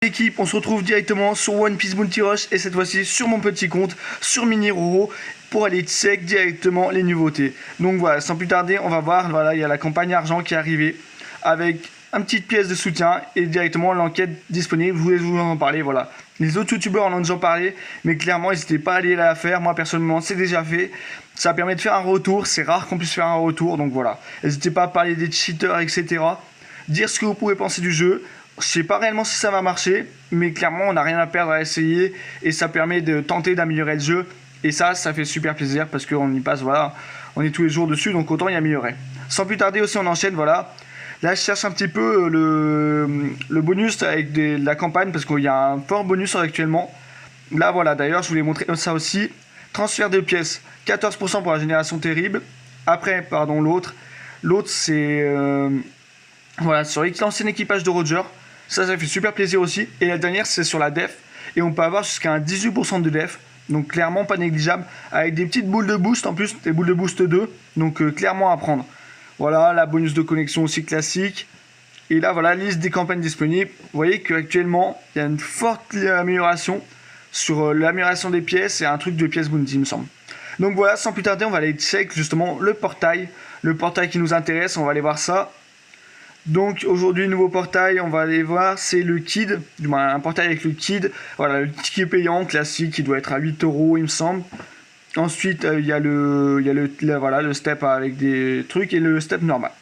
Équipe, on se retrouve directement sur One Piece Bounty Rush et cette fois-ci sur mon petit compte, sur Mini Roro, pour aller check directement les nouveautés. Donc voilà, sans plus tarder, on va voir, voilà, il y a la campagne argent qui est arrivée avec une petite pièce de soutien et directement l'enquête disponible. Je voulais vous en parler, voilà. Les autres youtubeurs en ont déjà parlé, mais clairement, n'hésitez pas à aller la faire. Moi, personnellement, c'est déjà fait. Ça permet de faire un retour, c'est rare qu'on puisse faire un retour, donc voilà. N'hésitez pas à parler des cheaters, etc. Dire ce que vous pouvez penser du jeu. Je sais pas réellement si ça va marcher, mais clairement on n'a rien à perdre à essayer et ça permet de tenter d'améliorer le jeu. Et ça fait super plaisir parce qu'on y passe, voilà, on est tous les jours dessus, donc autant y améliorer. Sans plus tarder aussi, on enchaîne, voilà. Là je cherche un petit peu le bonus avec de la campagne parce qu'il y a un fort bonus actuellement. Là voilà, d'ailleurs je voulais montrer ça aussi. Transfert de pièces, 14% pour la génération terrible. Après, pardon, l'autre c'est voilà, sur l'ancien équipage de Roger. Ça fait super plaisir aussi. Et la dernière, c'est sur la def. Et on peut avoir jusqu'à un 18% de def. Donc clairement pas négligeable. Avec des petites boules de boost en plus. Des boules de boost 2. Donc clairement à prendre. Voilà, la bonus de connexion aussi classique. Et là, voilà, liste des campagnes disponibles. Vous voyez qu'actuellement, il y a une forte amélioration sur l'amélioration des pièces et un truc de pièces bounty, il me semble. Donc voilà, sans plus tarder, on va aller check justement le portail. Le portail qui nous intéresse, on va aller voir ça. Donc aujourd'hui, nouveau portail, on va aller voir, c'est le Kid, du moins un portail avec le Kid. Voilà, le ticket payant classique qui doit être à 8 €, il me semble. Ensuite, il y a le step avec des trucs et le step normal.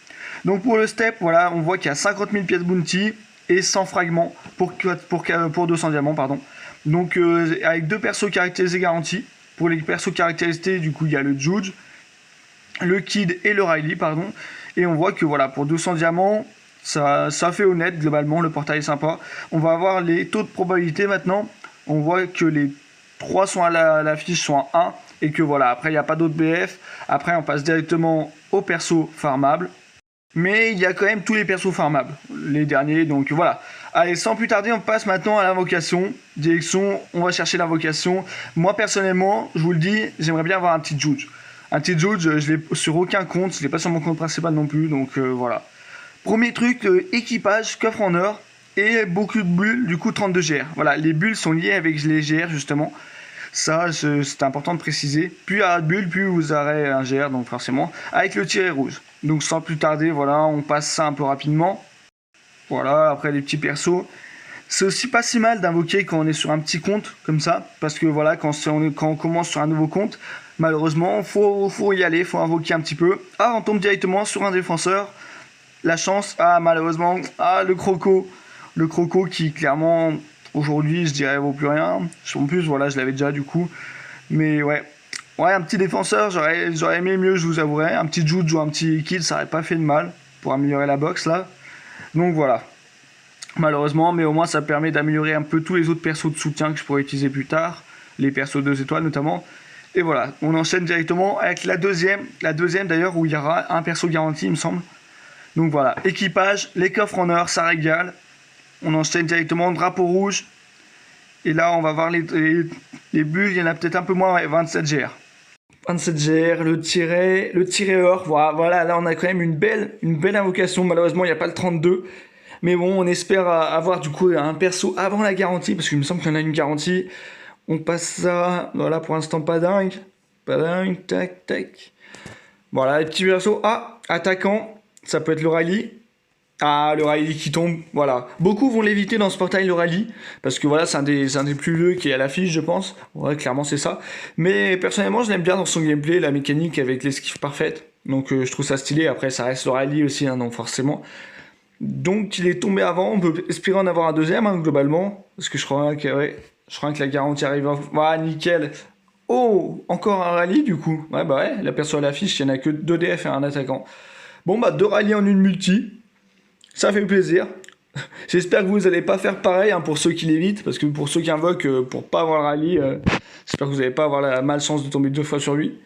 Donc pour le step, voilà, on voit qu'il y a 50 000 pièces bounty et 100 fragments pour 200 diamants, pardon. Donc avec deux persos caractérisés garantis. Pour les persos caractérisés, du coup, il y a le Judge, le Kid et le Riley, pardon. Et on voit que voilà, pour 200 diamants, ça fait honnête, globalement, le portail est sympa. On va avoir les taux de probabilité maintenant. On voit que les 3 sont à l'affiche, sont à 1. Et que voilà, après il n'y a pas d'autres BF. Après on passe directement aux persos farmables. Mais il y a quand même tous les persos farmables, les derniers, donc voilà. Allez, sans plus tarder, on passe maintenant à l'invocation. Direction, on va chercher l'invocation. Moi personnellement, je vous le dis, j'aimerais bien avoir un petit Judge. Un petit Judge, je l'ai sur aucun compte, je l'ai pas sur mon compte principal non plus, donc voilà. Premier truc, équipage, coffre en or et beaucoup de bulles, du coup 32 GR. Voilà, les bulles sont liées avec les GR justement. Ça, c'est important de préciser. Plus il y a de bulles, plus vous aurez un GR, donc forcément, avec le tiret rouge. Donc sans plus tarder, voilà, on passe ça un peu rapidement. Voilà, après les petits persos. C'est aussi pas si mal d'invoquer quand on est sur un petit compte, comme ça. Parce que voilà, quand on commence sur un nouveau compte, malheureusement, faut y aller, faut invoquer un petit peu. Ah, on tombe directement sur un défenseur. La chance, ah, malheureusement, ah, le croco. Le croco qui, clairement, aujourd'hui, je dirais, vaut plus rien. En plus, voilà, je l'avais déjà, du coup. Mais ouais. Ouais, un petit défenseur, j'aurais aimé mieux, je vous avouerai. Un petit Jude ou un petit Kill, ça aurait pas fait de mal pour améliorer la box, là. Donc voilà. Malheureusement, mais au moins, ça permet d'améliorer un peu tous les autres persos de soutien que je pourrais utiliser plus tard. Les persos 2 étoiles, notamment. Et voilà, on enchaîne directement avec la deuxième. La deuxième, d'ailleurs, où il y aura un perso garanti, il me semble. Donc voilà, équipage, les coffres en or, ça régale. On enchaîne directement, drapeau rouge. Et là, on va voir les bulles, il y en a peut-être un peu moins, ouais, 27 GR. 27 GR, le tiret or, voilà, là on a quand même une belle invocation. Malheureusement, il n'y a pas le 32. Mais bon, on espère avoir du coup un perso avant la garantie, parce qu'il me semble qu'il y en a une garantie. On passe ça, voilà, pour l'instant pas dingue, tac, tac. Voilà, les petits persos. Ah, attaquant, ça peut être le Riley. Ah, le Riley qui tombe, voilà. Beaucoup vont l'éviter dans ce portail, le Riley, parce que voilà, c'est un des plus vieux qui est à l'affiche, je pense. Ouais, clairement, c'est ça. Mais personnellement, je l'aime bien dans son gameplay, la mécanique avec l'esquive parfaite. Donc, je trouve ça stylé. Après, ça reste le Riley aussi, hein, donc forcément. Donc, il est tombé avant. On peut espérer en avoir un deuxième, hein, globalement. Parce que je crois que la garantie arrive. Voilà, nickel. Oh, encore un Riley, du coup. Ouais, bah ouais, la perso à l'affiche, il n'y en a que 2 DF et un attaquant. Bon, bah, 2 Riley en une multi. Ça fait plaisir. J'espère que vous n'allez pas faire pareil, hein, pour ceux qui l'évitent, parce que pour ceux qui invoquent pour pas avoir le rallye, j'espère que vous n'allez pas avoir la malchance de tomber 2 fois sur lui.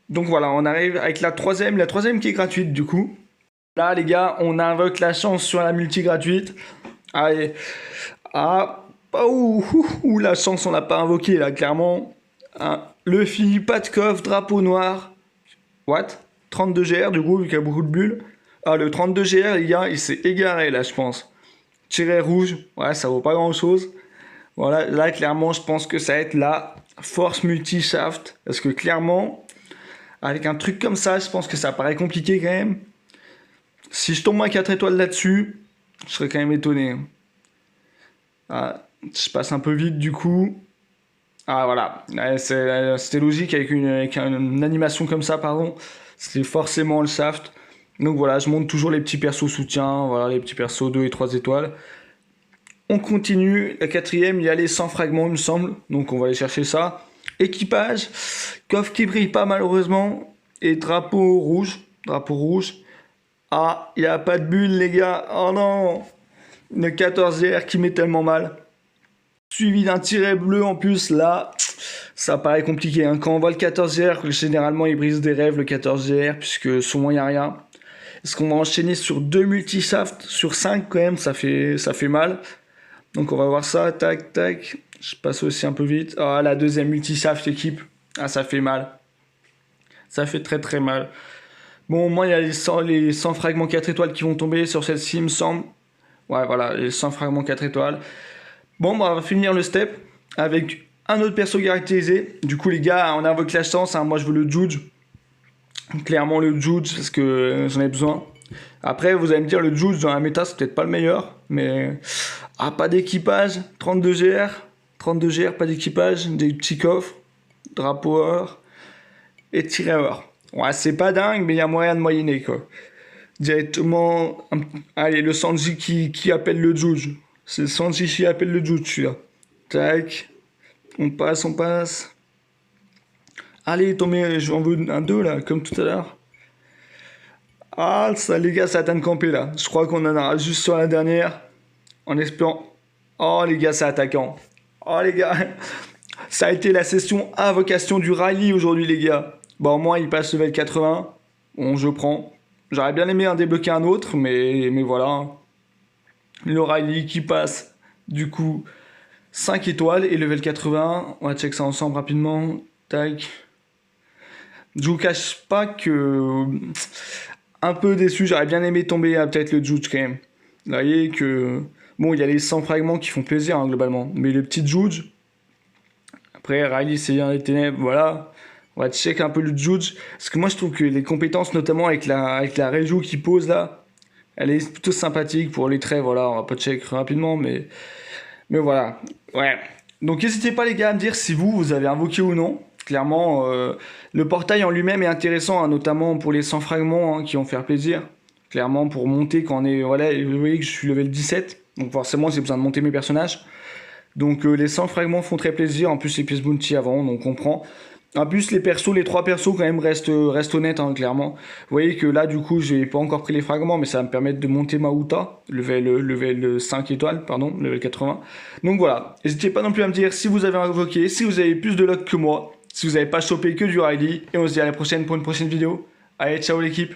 Donc voilà, on arrive avec la troisième qui est gratuite du coup. Là les gars, on invoque la chance sur la multi gratuite. Allez, ah, la chance on l'a pas invoquée là, clairement. Hein, Luffy, pas de coffre, drapeau noir. What? 32 GR du coup, vu qu'il y a beaucoup de bulles. Ah, le 32 GR, les gars, il s'est égaré là, je pense. tiret rouge, ouais, ça vaut pas grand chose. Voilà, là clairement je pense que ça va être la force multi-shaft. Parce que clairement, avec un truc comme ça, je pense que ça paraît compliqué quand même. Si je tombe à 4 étoiles là-dessus, je serais quand même étonné. Ah, je passe un peu vite du coup. Ah voilà, ouais, c'était logique avec une animation comme ça, pardon. C'était forcément le shaft. Donc voilà, je monte toujours les petits persos soutien, voilà, les petits persos 2 et 3 étoiles. On continue, la quatrième, il y a les 100 fragments il me semble, donc on va aller chercher ça. Équipage, coffre qui brille pas malheureusement, et drapeau rouge. Ah, il n'y a pas de bulle les gars, oh non, une 14R qui met tellement mal. Suivi d'un tiret bleu en plus, là, ça paraît compliqué. Hein. Quand on voit le 14R, généralement il brise des rêves le 14R, puisque souvent il n'y a rien. Est-ce qu'on va enchaîner sur 2 multi-shafts sur 5 quand même, ça fait mal. Donc on va voir ça, tac, tac. Je passe aussi un peu vite. Ah, la deuxième multi-shaft équipe. Ah, ça fait mal. Ça fait très très mal. Bon, au moins il y a les 100 fragments 4 étoiles qui vont tomber sur celle-ci, il me semble. Ouais, voilà, les 100 fragments 4 étoiles. Bon, bah, on va finir le step avec un autre perso caractérisé. Du coup, les gars, on invoque la chance. Hein. Moi, je veux le Judge. Clairement, le Judge, parce que j'en ai besoin. Après, vous allez me dire, le Judge dans la méta, c'est peut-être pas le meilleur. Mais. Ah, pas d'équipage. 32 GR. 32 GR, pas d'équipage. Des petits coffres. Drapeau or. Et tiret or. Ouais, c'est pas dingue, mais il y a moyen de moyenner, quoi. Directement. Allez, le Sanji qui appelle le Judge. C'est Sanji qui appelle le Judge, celui-là. Tac. On passe. Allez, tombez, j'en veux un 2 là, comme tout à l'heure. Ah, ça, les gars, ça atteint de camper là. Je crois qu'on en aura juste sur la dernière. En espérant. Oh, les gars, c'est attaquant. Oh, les gars. Ça a été la session invocation du Riley aujourd'hui, les gars. Bon, au moins, il passe level 80. Bon, je prends. J'aurais bien aimé en débloquer un autre, mais voilà. Le Riley qui passe, du coup, 5 étoiles et level 80. On va check ça ensemble rapidement. Tac. Je vous cache pas que. Un peu déçu, j'aurais bien aimé tomber à peut-être le Judge quand même. Vous voyez que. Bon, il y a les 100 fragments qui font plaisir hein, globalement. Mais le petit Judge. Après, Riley, c'est bien les ténèbres, voilà. On va check un peu le Judge. Parce que moi, je trouve que les compétences, notamment avec la Reju qui pose là, elle est plutôt sympathique pour les traits, voilà. On va pas check rapidement, mais voilà. Ouais. Donc, n'hésitez pas, les gars, à me dire si vous avez invoqué ou non. Clairement, le portail en lui-même est intéressant, hein, notamment pour les 100 fragments hein, qui vont faire plaisir. Clairement, pour monter quand on est. Voilà, vous voyez que je suis level 17. Donc, forcément, j'ai besoin de monter mes personnages. Donc, les 100 fragments font très plaisir. En plus, les pièces bounty avant, donc on prend. En plus, les 3 persos, quand même, restent honnêtes, hein, clairement. Vous voyez que là, du coup, j'ai pas encore pris les fragments, mais ça va me permettre de monter ma Uta, level 5 étoiles, pardon, level 80. Donc voilà, n'hésitez pas non plus à me dire si vous avez invoqué, si vous avez plus de luck que moi, si vous n'avez pas chopé que du Riley, et on se dit à la prochaine pour une prochaine vidéo. Allez, ciao l'équipe!